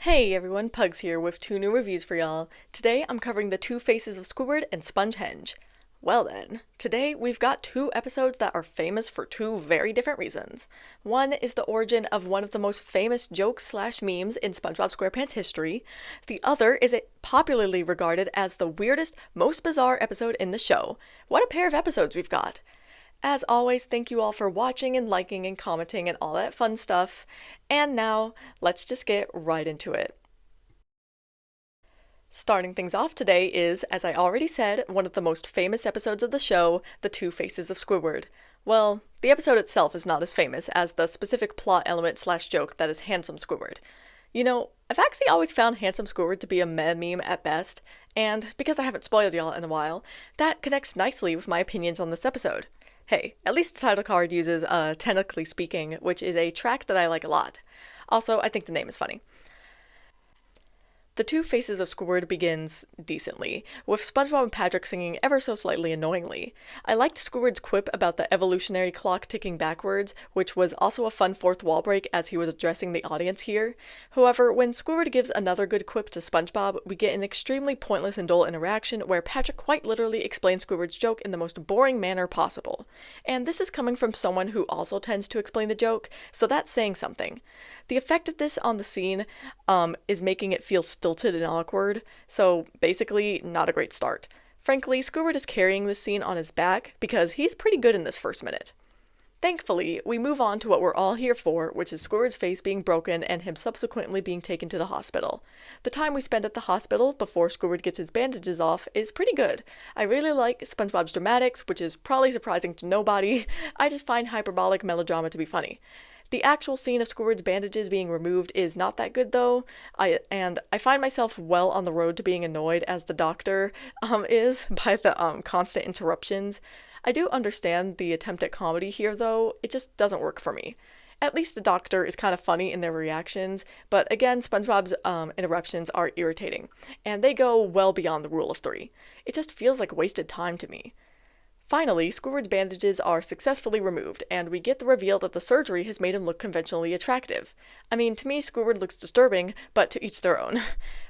Hey everyone, Pugs here with two new reviews for y'all. Today I'm covering the Two Faces of Squidward and SpongeHenge. Well then, today we've got two episodes that are famous for two very different reasons. One is the origin of one of the most famous jokes slash memes in SpongeBob SquarePants history. The other is it popularly regarded as the weirdest, most bizarre episode in the show. What a pair of episodes we've got! As always, thank you all for watching and liking and commenting and all that fun stuff. And now, let's just get right into it. Starting things off today is, as I already said, one of the most famous episodes of the show, The Two Faces of Squidward. Well, the episode itself is not as famous as the specific plot element slash joke that is Handsome Squidward. You know, I've actually always found Handsome Squidward to be a meme at best, and because I haven't spoiled y'all in a while, that connects nicely with my opinions on this episode. Hey, at least the title card uses Technically Speaking, which is a track that I like a lot. Also, I think the name is funny. The Two Faces of Squidward begins decently, with SpongeBob and Patrick singing ever so slightly annoyingly. I liked Squidward's quip about the evolutionary clock ticking backwards, which was also a fun fourth wall break as he was addressing the audience here. However, when Squidward gives another good quip to SpongeBob, we get an extremely pointless and dull interaction where Patrick quite literally explains Squidward's joke in the most boring manner possible. And this is coming from someone who also tends to explain the joke, so that's saying something. The effect of this on the scene is making it feel stilted and awkward, so basically not a great start. Frankly, Squidward is carrying this scene on his back because he's pretty good in this first minute. Thankfully, we move on to what we're all here for, which is Squidward's face being broken and him subsequently being taken to the hospital. The time we spend at the hospital before Squidward gets his bandages off is pretty good. I really like SpongeBob's dramatics, which is probably surprising to nobody. I just find hyperbolic melodrama to be funny. The actual scene of Squidward's bandages being removed is not that good though, I find myself well on the road to being annoyed as the doctor is by the constant interruptions. I do understand the attempt at comedy here though, it just doesn't work for me. At least the doctor is kind of funny in their reactions, but again, SpongeBob's interruptions are irritating, and they go well beyond the rule of three. It just feels like wasted time to me. Finally, Squidward's bandages are successfully removed, and we get the reveal that the surgery has made him look conventionally attractive. I mean, to me, Squidward looks disturbing, but to each their own.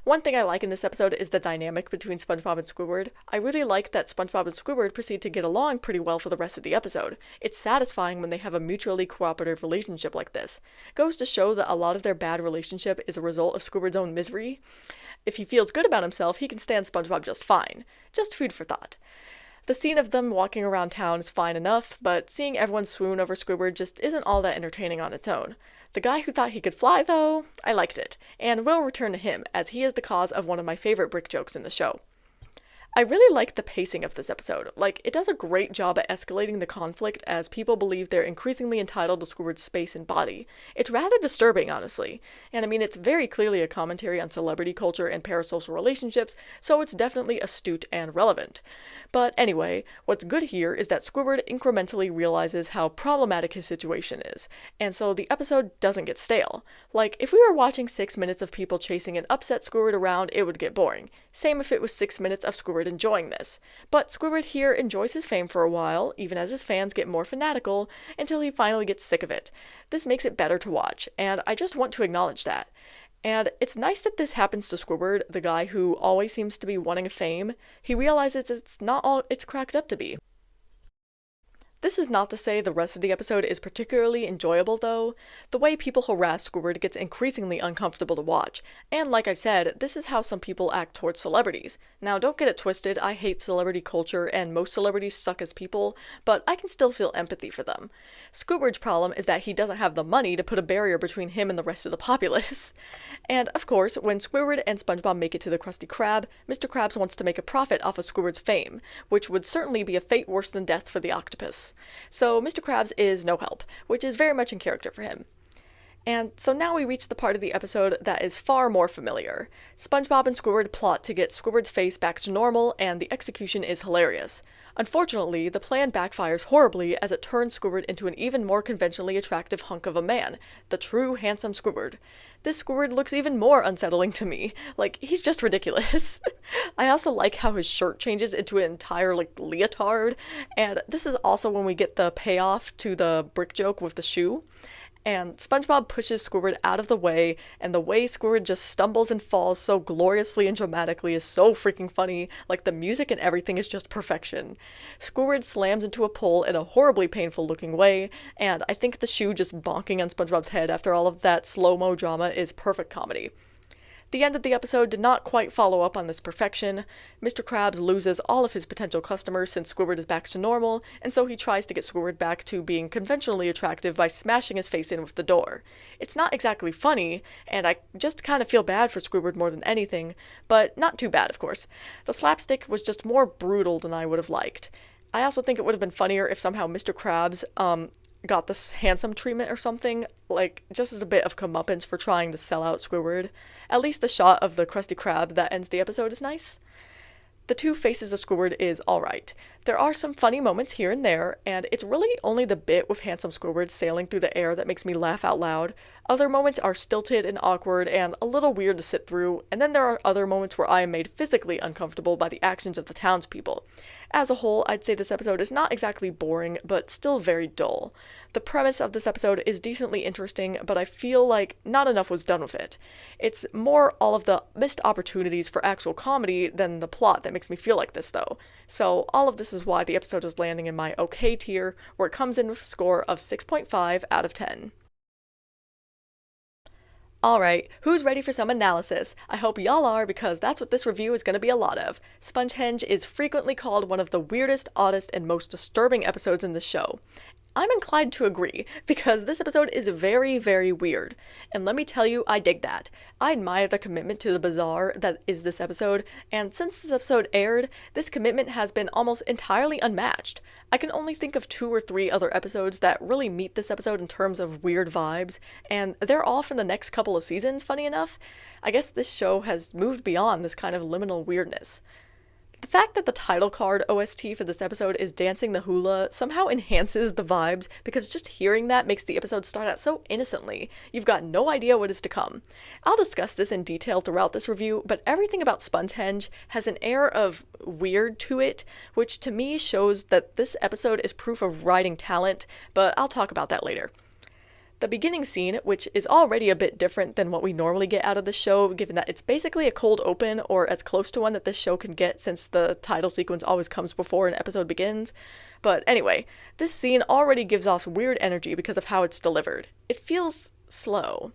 One thing I like in this episode is the dynamic between SpongeBob and Squidward. I really like that SpongeBob and Squidward proceed to get along pretty well for the rest of the episode. It's satisfying when they have a mutually cooperative relationship like this. Goes to show that a lot of their bad relationship is a result of Squidward's own misery. If he feels good about himself, he can stand SpongeBob just fine. Just food for thought. The scene of them walking around town is fine enough, but seeing everyone swoon over Squidward just isn't all that entertaining on its own. The guy who thought he could fly, though, I liked it, and will return to him, as he is the cause of one of my favorite brick jokes in the show. I really like the pacing of this episode. It does a great job at escalating the conflict as people believe they're increasingly entitled to Squidward's space and body. It's rather disturbing, honestly. And I mean, it's very clearly a commentary on celebrity culture and parasocial relationships, so it's definitely astute and relevant. But anyway, what's good here is that Squidward incrementally realizes how problematic his situation is, and so the episode doesn't get stale. If we were watching 6 minutes of people chasing an upset Squidward around, it would get boring. Same if it was 6 minutes of Squidward enjoying this. But Squidward here enjoys his fame for a while, even as his fans get more fanatical, until he finally gets sick of it. This makes it better to watch, and I just want to acknowledge that. And it's nice that this happens to Squidward, the guy who always seems to be wanting fame. He realizes it's not all it's cracked up to be. This is not to say the rest of the episode is particularly enjoyable though. The way people harass Squidward gets increasingly uncomfortable to watch, and like I said, this is how some people act towards celebrities. Now don't get it twisted, I hate celebrity culture and most celebrities suck as people, but I can still feel empathy for them. Squidward's problem is that he doesn't have the money to put a barrier between him and the rest of the populace. And of course, when Squidward and SpongeBob make it to the Krusty Krab, Mr. Krabs wants to make a profit off of Squidward's fame, which would certainly be a fate worse than death for the octopus. So Mr. Krabs is no help, which is very much in character for him. And so now we reach the part of the episode that is far more familiar. SpongeBob and Squidward plot to get Squidward's face back to normal, and the execution is hilarious. Unfortunately, the plan backfires horribly as it turns Squidward into an even more conventionally attractive hunk of a man, the true handsome Squidward. This Squidward looks even more unsettling to me. He's just ridiculous. I also like how his shirt changes into an entire, leotard, and this is also when we get the payoff to the brick joke with the shoe. and SpongeBob pushes Squidward out of the way, and the way Squidward just stumbles and falls so gloriously and dramatically is so freaking funny. Like, the music and everything is just perfection. Squidward slams into a pole in a horribly painful looking way, and I think the shoe just bonking on SpongeBob's head after all of that slow-mo drama is perfect comedy. The end of the episode did not quite follow up on this perfection. Mr. Krabs loses all of his potential customers since Squidward is back to normal, and so he tries to get Squidward back to being conventionally attractive by smashing his face in with the door. It's not exactly funny, and I just kind of feel bad for Squidward more than anything, but not too bad, of course. The slapstick was just more brutal than I would have liked. I also think it would have been funnier if somehow Mr. Krabs, got this handsome treatment or something, like just as a bit of comeuppance for trying to sell out Squidward. At least the shot of the Krusty Krab that ends the episode is nice. The Two Faces of Squidward is alright. There are some funny moments here and there, and it's really only the bit with handsome Squidward sailing through the air that makes me laugh out loud. Other moments are stilted and awkward and a little weird to sit through, and then there are other moments where I am made physically uncomfortable by the actions of the townspeople. As a whole, I'd say this episode is not exactly boring, but still very dull. The premise of this episode is decently interesting, but I feel like not enough was done with it. It's more all of the missed opportunities for actual comedy than the plot that makes me feel like this, though. So all of this is why the episode is landing in my okay tier, where it comes in with a score of 6.5 out of 10. Alright, who's ready for some analysis? I hope y'all are, because that's what this review is going to be a lot of. SpongeHenge is frequently called one of the weirdest, oddest, and most disturbing episodes in the show. I'm inclined to agree, because this episode is very, very weird. And let me tell you, I dig that. I admire the commitment to the bizarre that is this episode, and since this episode aired, this commitment has been almost entirely unmatched. I can only think of 2 or 3 other episodes that really meet this episode in terms of weird vibes, and they're all from the next couple of seasons, funny enough. I guess this show has moved beyond this kind of liminal weirdness. The fact that the title card OST for this episode is Dancing the Hula somehow enhances the vibes, because just hearing that makes the episode start out so innocently. You've got no idea what is to come. I'll discuss this in detail throughout this review, but everything about SpongeHenge has an air of weird to it, which to me shows that this episode is proof of writing talent, but I'll talk about that later. The beginning scene, which is already a bit different than what we normally get out of the show, given that it's basically a cold open, or as close to one that this show can get since the title sequence always comes before an episode begins. But anyway, this scene already gives off weird energy because of how it's delivered. It feels slow.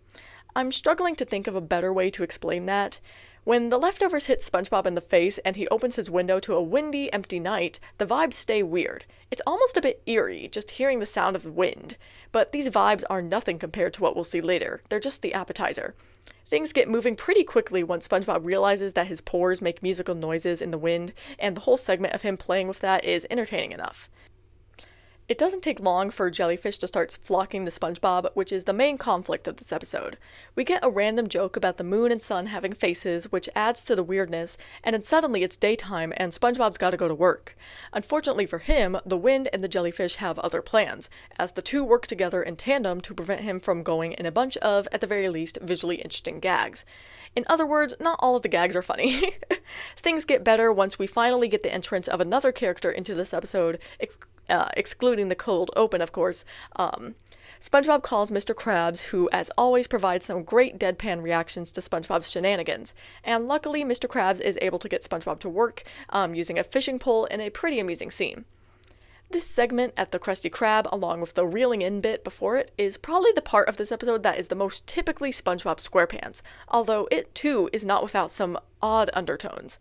I'm struggling to think of a better way to explain that. When the leftovers hit SpongeBob in the face and he opens his window to a windy, empty night, the vibes stay weird. It's almost a bit eerie, just hearing the sound of the wind. But these vibes are nothing compared to what we'll see later. They're just the appetizer. Things get moving pretty quickly once SpongeBob realizes that his pores make musical noises in the wind, and the whole segment of him playing with that is entertaining enough. It doesn't take long for jellyfish to start flocking to SpongeBob, which is the main conflict of this episode. We get a random joke about the moon and sun having faces, which adds to the weirdness, and then suddenly it's daytime and SpongeBob's gotta go to work. Unfortunately for him, the wind and the jellyfish have other plans, as the two work together in tandem to prevent him from going in a bunch of, at the very least, visually interesting gags. In other words, not all of the gags are funny. Things get better once we finally get the entrance of another character into this episode, excluding the cold open, of course. SpongeBob calls Mr. Krabs, who, as always, provides some great deadpan reactions to SpongeBob's shenanigans. And luckily, Mr. Krabs is able to get SpongeBob to work, using a fishing pole in a pretty amusing scene. This segment at the Krusty Krab, along with the reeling in bit before it, is probably the part of this episode that is the most typically SpongeBob SquarePants, although it too is not without some odd undertones.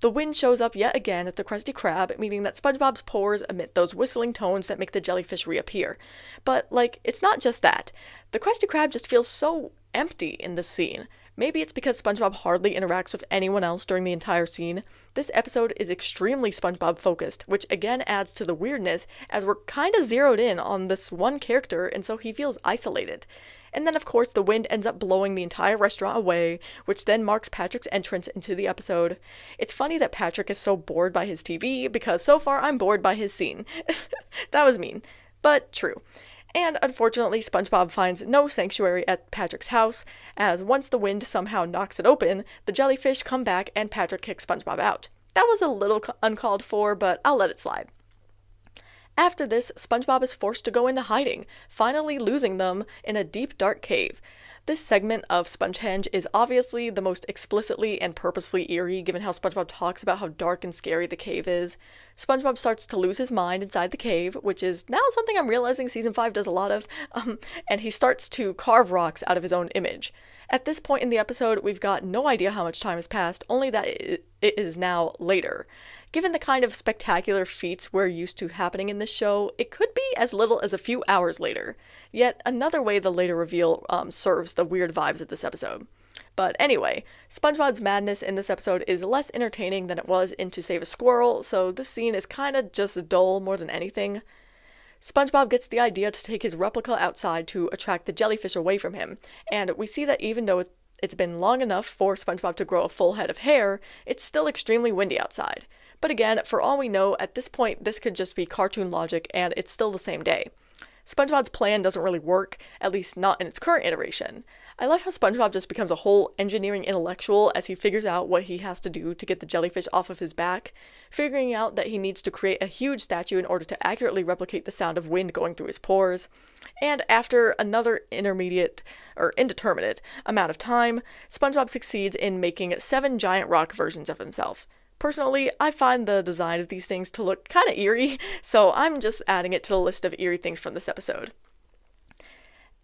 The wind shows up yet again at the Krusty Krab, meaning that SpongeBob's pores emit those whistling tones that make the jellyfish reappear. But, it's not just that. The Krusty Krab just feels so empty in this scene. Maybe it's because SpongeBob hardly interacts with anyone else during the entire scene. This episode is extremely SpongeBob focused, which again adds to the weirdness, as we're kinda zeroed in on this one character, and so he feels isolated. And then, of course, the wind ends up blowing the entire restaurant away, which then marks Patrick's entrance into the episode. It's funny that Patrick is so bored by his TV, because so far I'm bored by his scene. That was mean, but true. And unfortunately, SpongeBob finds no sanctuary at Patrick's house, as once the wind somehow knocks it open, the jellyfish come back and Patrick kicks SpongeBob out. That was a little uncalled for, but I'll let it slide. After this, SpongeBob is forced to go into hiding, finally losing them in a deep, dark cave. This segment of SpongeHenge is obviously the most explicitly and purposefully eerie, given how SpongeBob talks about how dark and scary the cave is. SpongeBob starts to lose his mind inside the cave, which is now something I'm realizing Season 5 does a lot of, and he starts to carve rocks out of his own image. At this point in the episode, we've got no idea how much time has passed, only that it is now later. Given the kind of spectacular feats we're used to happening in this show, it could be as little as a few hours later. Yet another way the later reveal serves the weird vibes of this episode. But anyway, SpongeBob's madness in this episode is less entertaining than it was in To Save a Squirrel, so this scene is kinda just dull more than anything. SpongeBob gets the idea to take his replica outside to attract the jellyfish away from him, and we see that even though it's been long enough for SpongeBob to grow a full head of hair, it's still extremely windy outside. But again, for all we know, at this point this could just be cartoon logic and it's still the same day. SpongeBob's plan doesn't really work, at least not in its current iteration. I love how SpongeBob just becomes a whole engineering intellectual as he figures out what he has to do to get the jellyfish off of his back, figuring out that he needs to create a huge statue in order to accurately replicate the sound of wind going through his pores. And after another indeterminate amount of time, SpongeBob succeeds in making 7 giant rock versions of himself. Personally, I find the design of these things to look kinda eerie, so I'm just adding it to the list of eerie things from this episode.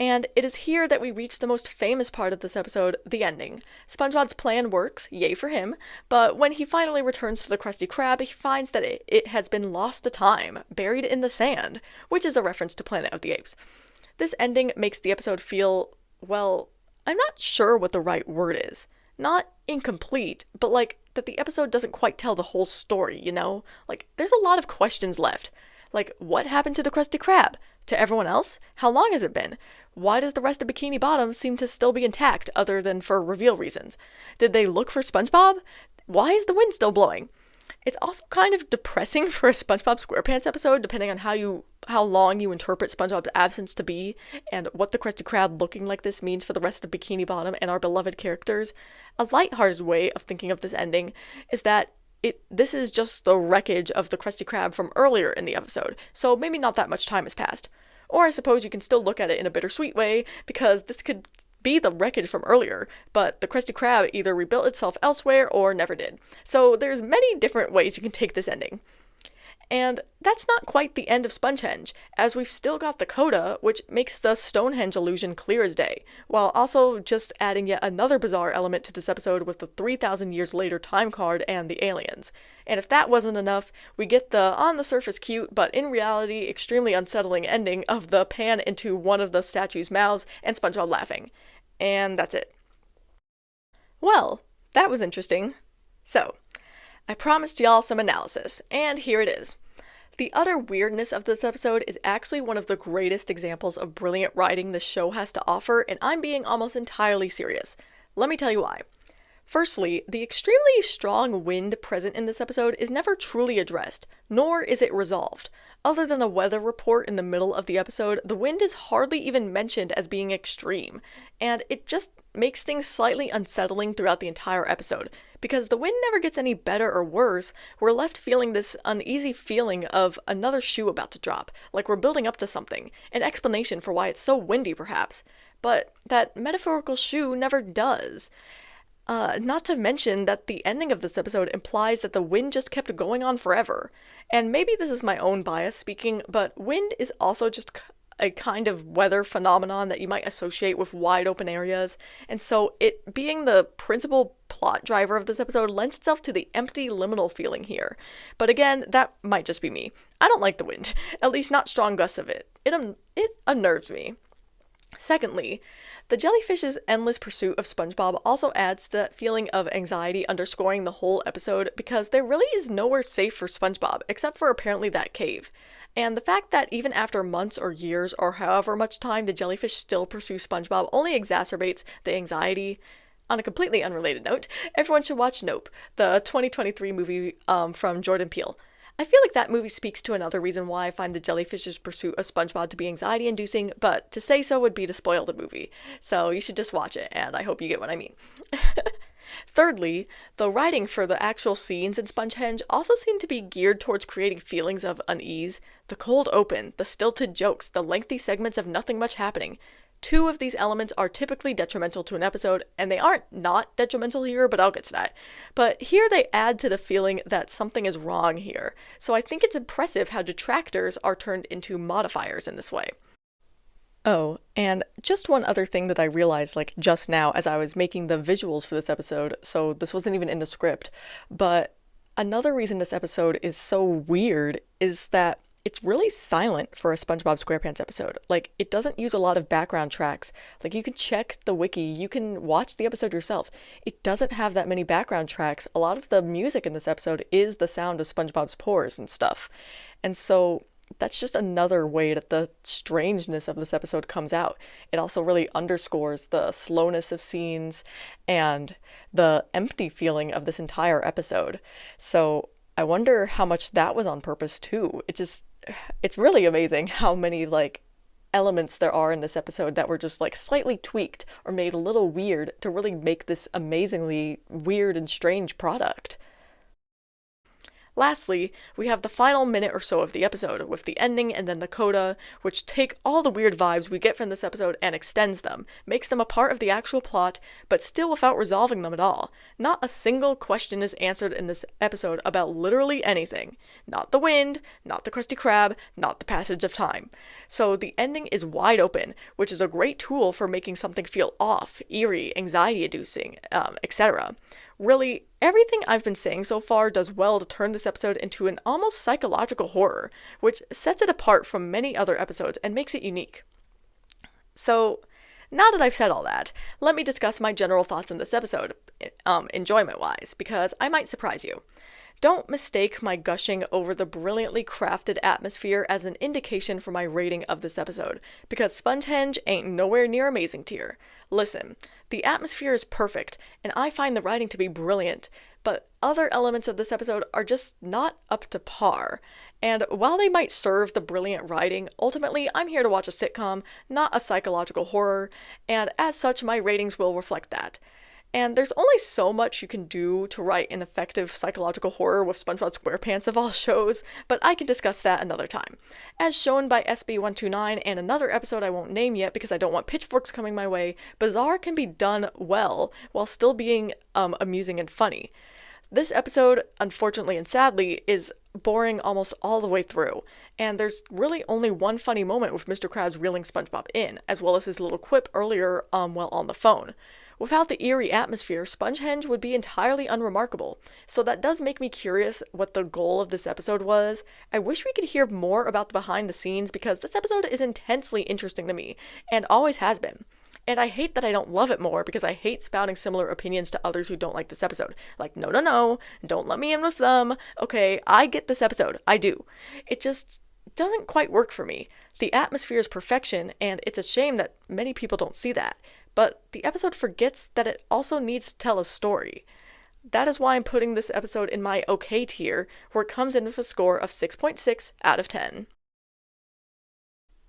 And it is here that we reach the most famous part of this episode, the ending. SpongeBob's plan works, yay for him, but when he finally returns to the Krusty Krab, he finds that it has been lost to time, buried in the sand, which is a reference to Planet of the Apes. This ending makes the episode feel, well, I'm not sure what the right word is. Not incomplete, but like that the episode doesn't quite tell the whole story, you know? Like, there's a lot of questions left. Like, what happened to the Krusty Krab? To everyone else? How long has it been? Why does the rest of Bikini Bottom seem to still be intact, other than for reveal reasons? Did they look for SpongeBob? Why is the wind still blowing? It's also kind of depressing for a SpongeBob SquarePants episode, depending on how long you interpret SpongeBob's absence to be, and what the Krusty Krab looking like this means for the rest of Bikini Bottom and our beloved characters. A lighthearted way of thinking of this ending is that this is just the wreckage of the Krusty Krab from earlier in the episode, so maybe not that much time has passed. Or I suppose you can still look at it in a bittersweet way, because this could be the wreckage from earlier, but the Krusty Krab either rebuilt itself elsewhere or never did. So there's many different ways you can take this ending. And that's not quite the end of SpongeHenge, as we've still got the coda, which makes the Stonehenge illusion clear as day, while also just adding yet another bizarre element to this episode with the 3,000 years later time card and the aliens. And if that wasn't enough, we get the on the surface cute, but in reality extremely unsettling ending of the pan into one of the statue's mouths and SpongeBob laughing. And that's it. Well, that was interesting. So, I promised y'all some analysis, and here it is. The utter weirdness of this episode is actually one of the greatest examples of brilliant writing this show has to offer, and I'm being almost entirely serious. Let me tell you why. Firstly, the extremely strong wind present in this episode is never truly addressed, nor is it resolved. Other than a weather report in the middle of the episode, the wind is hardly even mentioned as being extreme, and it just makes things slightly unsettling throughout the entire episode. Because the wind never gets any better or worse, we're left feeling this uneasy feeling of another shoe about to drop, like we're building up to something, an explanation for why it's so windy perhaps. But that metaphorical shoe never does. Not to mention that the ending of this episode implies that the wind just kept going on forever. And maybe this is my own bias speaking, but wind is also just a kind of weather phenomenon that you might associate with wide open areas, and so it being the principal plot driver of this episode lends itself to the empty liminal feeling here. But again, that might just be me. I don't like the wind, at least not strong gusts of it. It unnerves me. Secondly, the jellyfish's endless pursuit of SpongeBob also adds to that feeling of anxiety underscoring the whole episode, because there really is nowhere safe for SpongeBob, except for apparently that cave. And the fact that even after months or years or however much time the jellyfish still pursue SpongeBob only exacerbates the anxiety. On a completely unrelated note, everyone should watch Nope, the 2023 movie from Jordan Peele. I feel like that movie speaks to another reason why I find the jellyfish's pursuit of SpongeBob to be anxiety-inducing, but to say so would be to spoil the movie. So you should just watch it, and I hope you get what I mean. Thirdly, the writing for the actual scenes in SpongeHenge also seemed to be geared towards creating feelings of unease. The cold open, the stilted jokes, the lengthy segments of nothing much happening. Two of these elements are typically detrimental to an episode, and they aren't not detrimental here, but I'll get to that. But here they add to the feeling that something is wrong here, so I think it's impressive how detractors are turned into modifiers in this way. Oh, and just one other thing that I realized, like, just now as I was making the visuals for this episode, so this wasn't even in the script, but another reason this episode is so weird is that it's really silent for a SpongeBob SquarePants episode. Like, it doesn't use a lot of background tracks. Like, you can check the wiki, you can watch the episode yourself. It doesn't have that many background tracks. A lot of the music in this episode is the sound of SpongeBob's pores and stuff. And so that's just another way that the strangeness of this episode comes out. It also really underscores the slowness of scenes and the empty feeling of this entire episode. So I wonder how much that was on purpose too. It's really amazing how many like elements there are in this episode that were just like slightly tweaked or made a little weird to really make this amazingly weird and strange product. Lastly, we have the final minute or so of the episode, with the ending and then the coda, which take all the weird vibes we get from this episode and extends them, makes them a part of the actual plot, but still without resolving them at all. Not a single question is answered in this episode about literally anything. Not the wind, not the Krusty Krab, not the passage of time. So the ending is wide open, which is a great tool for making something feel off, eerie, anxiety-inducing, etc. Really, everything I've been saying so far does well to turn this episode into an almost psychological horror, which sets it apart from many other episodes and makes it unique. So, now that I've said all that, let me discuss my general thoughts on this episode, enjoyment-wise, because I might surprise you. Don't mistake my gushing over the brilliantly crafted atmosphere as an indication for my rating of this episode, because SpongeHenge ain't nowhere near amazing tier. Listen, the atmosphere is perfect, and I find the writing to be brilliant, but other elements of this episode are just not up to par. And while they might serve the brilliant writing, ultimately I'm here to watch a sitcom, not a psychological horror, and as such my ratings will reflect that. And there's only so much you can do to write an effective psychological horror with SpongeBob SquarePants of all shows, but I can discuss that another time. As shown by SB129 and another episode I won't name yet because I don't want pitchforks coming my way, bizarre can be done well while still being amusing and funny. This episode, unfortunately and sadly, is boring almost all the way through, and there's really only one funny moment with Mr. Krabs reeling SpongeBob in, as well as his little quip earlier while on the phone. Without the eerie atmosphere, SpongeHenge would be entirely unremarkable, so that does make me curious what the goal of this episode was. I wish we could hear more about the behind the scenes because this episode is intensely interesting to me, and always has been. And I hate that I don't love it more because I hate spouting similar opinions to others who don't like this episode. Like, no, don't let me in with them. Okay, I get this episode. I do. It just doesn't quite work for me. The atmosphere is perfection, and it's a shame that many people don't see that. But the episode forgets that it also needs to tell a story. That is why I'm putting this episode in my okay tier, where it comes in with a score of 6.6 out of 10.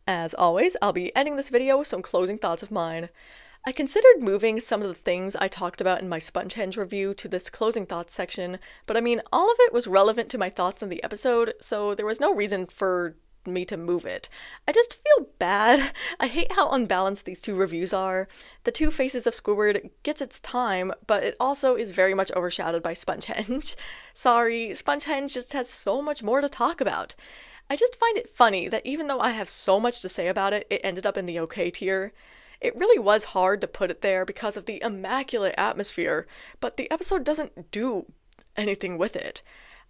As always, I'll be ending this video with some closing thoughts of mine. I considered moving some of the things I talked about in my SpongeHenge review to this closing thoughts section, but I mean, all of it was relevant to my thoughts on the episode, so there was no reason for me to move it. I just feel bad. I hate how unbalanced these two reviews are. The Two Faces of Squidward gets its time, but it also is very much overshadowed by SpongeHenge. Sorry, SpongeHenge just has so much more to talk about. I just find it funny that even though I have so much to say about it, it ended up in the okay tier. It really was hard to put it there because of the immaculate atmosphere, but the episode doesn't do anything with it.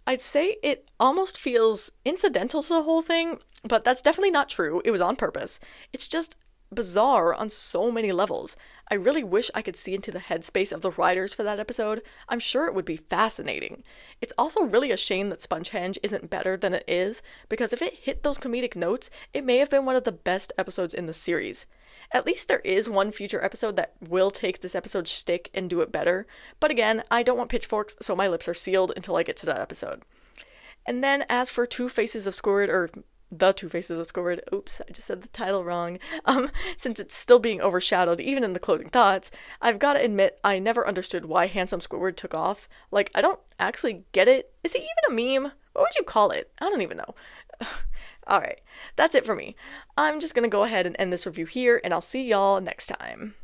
I'd say it almost feels incidental to the whole thing, but that's definitely not true. It was on purpose. It's just bizarre on so many levels. I really wish I could see into the headspace of the writers for that episode. I'm sure it would be fascinating. It's also really a shame that SpongeHenge isn't better than it is, because if it hit those comedic notes, it may have been one of the best episodes in the series. At least there is one future episode that will take this episode's shtick and do it better, but again, I don't want pitchforks, so my lips are sealed until I get to that episode. And then as for Two Faces of Squidward, or The Two Faces of Squidward. Oops, I just said the title wrong. Since it's still being overshadowed even in the closing thoughts, I've gotta admit I never understood why Handsome Squidward took off. Like, I don't actually get it. Is he even a meme? What would you call it? I don't even know. Alright, that's it for me. I'm just gonna go ahead and end this review here, and I'll see y'all next time.